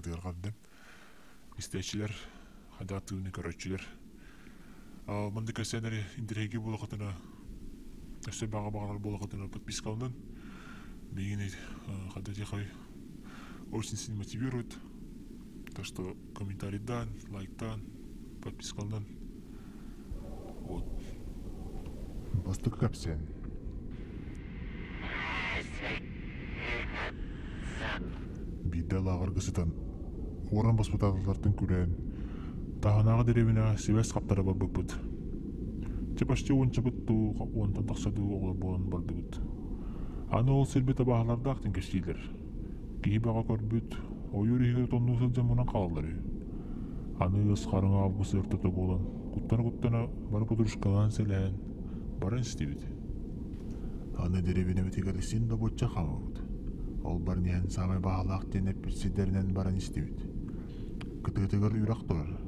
кытыгар кардым. Истечилер, хадатыны көрөчүлер. Мынды көсөнөр интереги булакытына өсө багалар булакытына подпискалдан. Бигини хадатихой очень сильно мотивирует. Так что комментарийдан, лайктан, подпискалдан. Вот. Бастык капсен. Биддал агыргысытан оран баспыталардын күрен таханагы деревина севес каптары бар быппыт. Чепашчы онча бытту, онтан таксаду оглар болан бардыбыт. Аны ол сербета багаларда актын кештейлер. Кихи бага көрбүт, ойур иге тонну сылжан мунан калалары. Аны ыс карыңа абысы ыртыты болан, куттана бар пудурушкалан селен, барын стебит. Аны деревине бетегерлисин да боча хамабыт. Ол бар ниян самай багалак денеп сидеринен барын стебит. Кытыгыр үрак турар.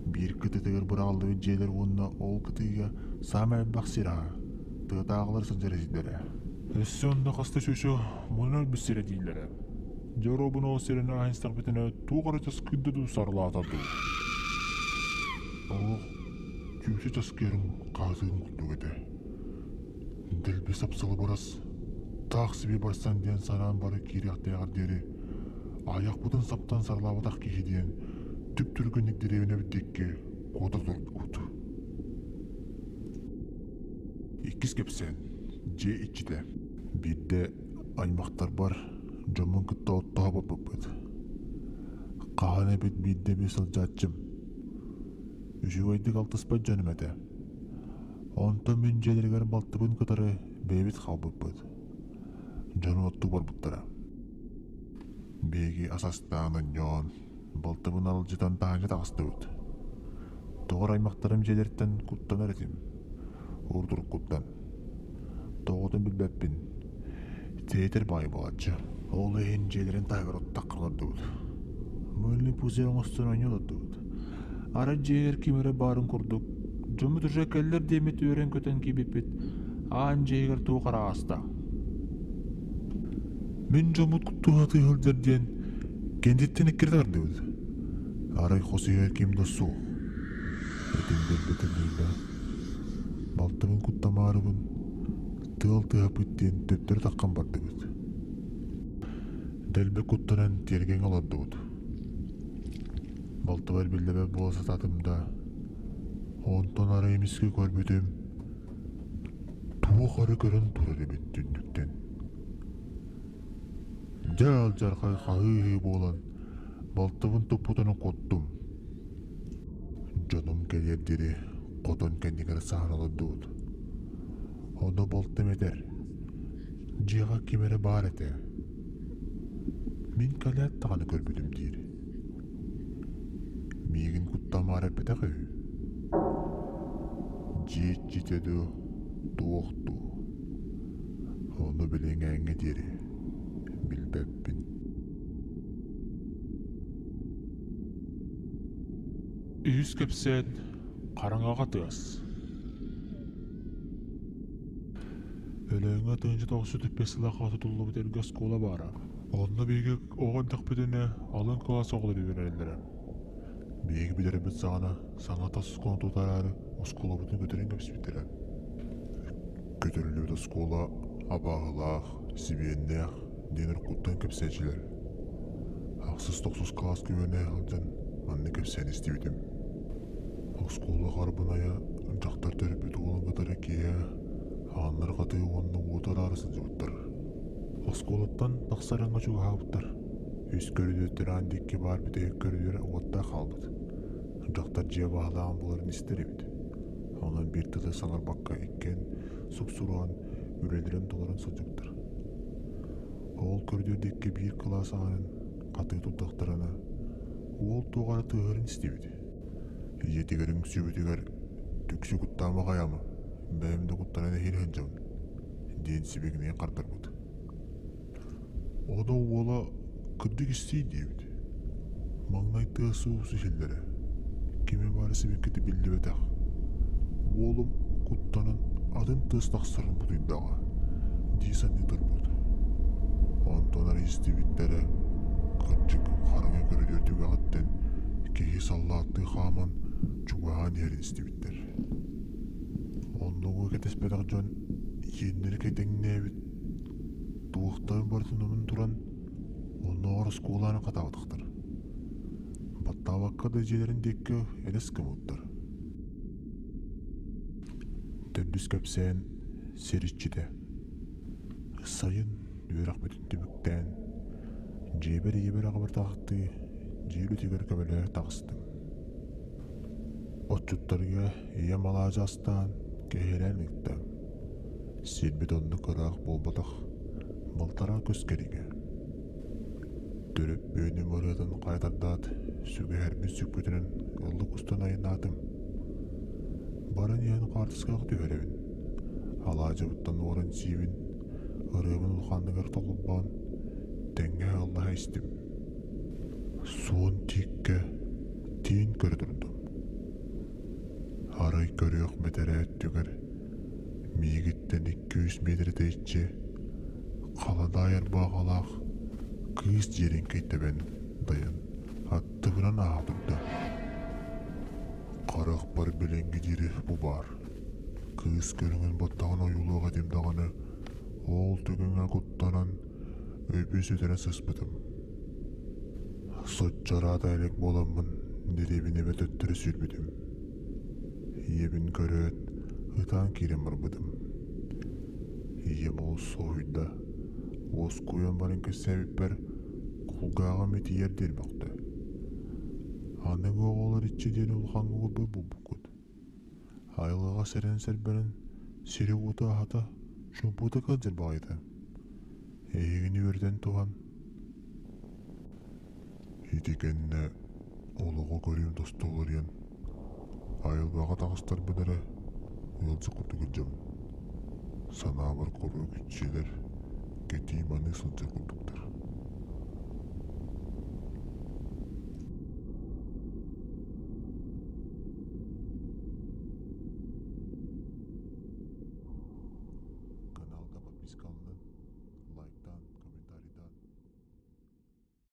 Бир кытыгыр буралды желер онна ол кытыга самай баксира. Тыгытагылар сылжары сидере. Өссөнда касты шөшө мунал бисере дейлері. Жоробын ол серіне айынстақ бітіне туғары жас күдді сарыла атады. Ол күйші жас керін қазығын күтті кеді. Ділбе сапсылы барас. Тақ себе барсан ден санан бары керекті ағыр дері. Аяқ бұдын саптан сарыла батақ кеші ден түп түргіндік деревіне бітекке кода тұрды күті. Иккіз кепсен, же ичіде. Бидде аймақтар бар, жомын күтті оттаға баппыппыд. Қағаны бет бидде бесіл жатчым. Үшігойдік алтыспай жөнім әді. Онты мен желергер балтыбын кытары бейбет қалбыппыд. Жону отту бар бұттара. Беги асастағының жон, балтыбын алжыдан тағанға тағысты өт. Тоғыр аймақтарым желерттен күттан әретім. Урдур күттан. Тоғытын білбәппін. Театр бай болачы. Ол эйин желерин тайгар оттак кыларды бут. Мөлли пузер оңостон ойнолады бут. Ара жер кимере барын курдук. Жому туржакеллер демет өрен көтен кибиппит. Аан жегер туу кара аста. Мен жомут куттуга тыйылдерден кендеттен эккердарды бут. Арай хосуер ким досу. Этиндер бетелейда. Балтыбын куттамарыбын. Тыл бүттен төптөр таққан барды бүт. Дәлбе күттінен терген алады бүт. Балтыбар білдебе боласа татымда, онтон ара емеске көрбетім, туы қары көрін тұрыр емет түндіктен. Жал жарқай қағы болан, балтыбын тұппутыны қоттым. Жоным келердері қотон кәндігер сағыралады бүт. Оны болттым етер. Жиға кемері бар әті. Мен кәләт тағаны көрбедім дейір. Мегін күттамар әпеті қой. Жет жетеді, туоқты. Оны білең әңі дері. Білбәппін. Үйіз көпсен қараңаға тығыз. Өлеңі тыңжы тоғысы түппесі лақаты тұлы бітелгі скола бара. Онына бейгі оған тақпетіне алын класс оғылы бейберелері. Бейгі бідері біт сағана саңа тасыз қоны тұтарары оскола бұтын көтерен көпсібеттері. Көтерілі біті скола абағылақ, сибиеннеқ, денір құттан көпсәчілер. Ақсыз тоқсыз класс көмені алжан манны көпсән істебедім. Оскола қарбыная жақтар төріп біті олың қыдары кея Анлар қаты онны отар арысын жұрттар. Осколаттан тақсарыңға жүгі қағыптар. Үз көрілеттер андекке бар бітек көрілері отта қалбыд. Жақтар жия бағылаған боларын істер ебеді. Онан бір тұты саңар баққа еккен сұқ-сұруан үрелерін толарын сылжықтар. Ол көрілердекке бір класс ағанын қаты тұттақтарына ол тоғары тұғырын істебеді. Етігерің сөбетігер түксі құттамы қаямы. Бәйімді құттарына хелген жауын. Ден себегінен қардар бұд. Ода ола күрдік істей дейбді. Маңнайты суысы желдері. Кеме бары себеккеті білді бәтақ. Олым құттанын адын тыс тақсырын бұдыйдағы. Дейсан етір бұд. Онтонар істебеттері күрдік қарыңа бәдәк жон ендері кетеңнебит туықтан бартынымын туран онны орыс куланы қатабытықтыр. Баттавакка да желерін декке әлес кымыттыр. Төндүс көпсән сериччиде. Сайын үйрақ бетін түбіктен жебер ағабыр тағықты желі тегер көбелер тағыстым. Отчуттарга ия малажы астан кехелен иттім. Силбет онны кырақ болбатақ балтара көскериге. Төрөп бөйнім ұрыдың қайтардат сүгі әрбін сүкпетінен ұлы құстан айынатым. Барын ең қартысқақ түйеревін. Алажы бұттан орын сивін, ұрығын ұлқандығыр тоқылбан, тәңге Аллах әйстім. Суын тикке тиін көрдірдім. Арай көріөк метері өттігір, мейгіттен 200 метр дейтче, қаладайыр бағалақ, кыз жерін кейтебен дайын, атты біран ағдырды. Қарақ бар біленгі дері бұ бар. Кыз көріңін баттағын ойылуға демдағаны, ол түгіңе құттанан өпес өтірі сыспытым. Сотчарада әлек боламын, деребіне бет өттірі сүрбедім. Ебін көрөт, ұтан керем барбыдым. Ем ол соғыда, ос көйен барын көсәбіп бір құлғаға меті ердер бақты. Аның оғалар итчеден ұлғанғы көрбі бұл бұқыд. Айлыға сәрен сәрбәрін сері ота ағата шөмпуды қалжыр бағайды. Егіні өрден туған. Етекеніне олығы көрем досты олар ен. Айылбаға тағыстар бідірі ұялсы құты күджім. Сана бар көрі күтшелер кетейманы сылжы құттықтар.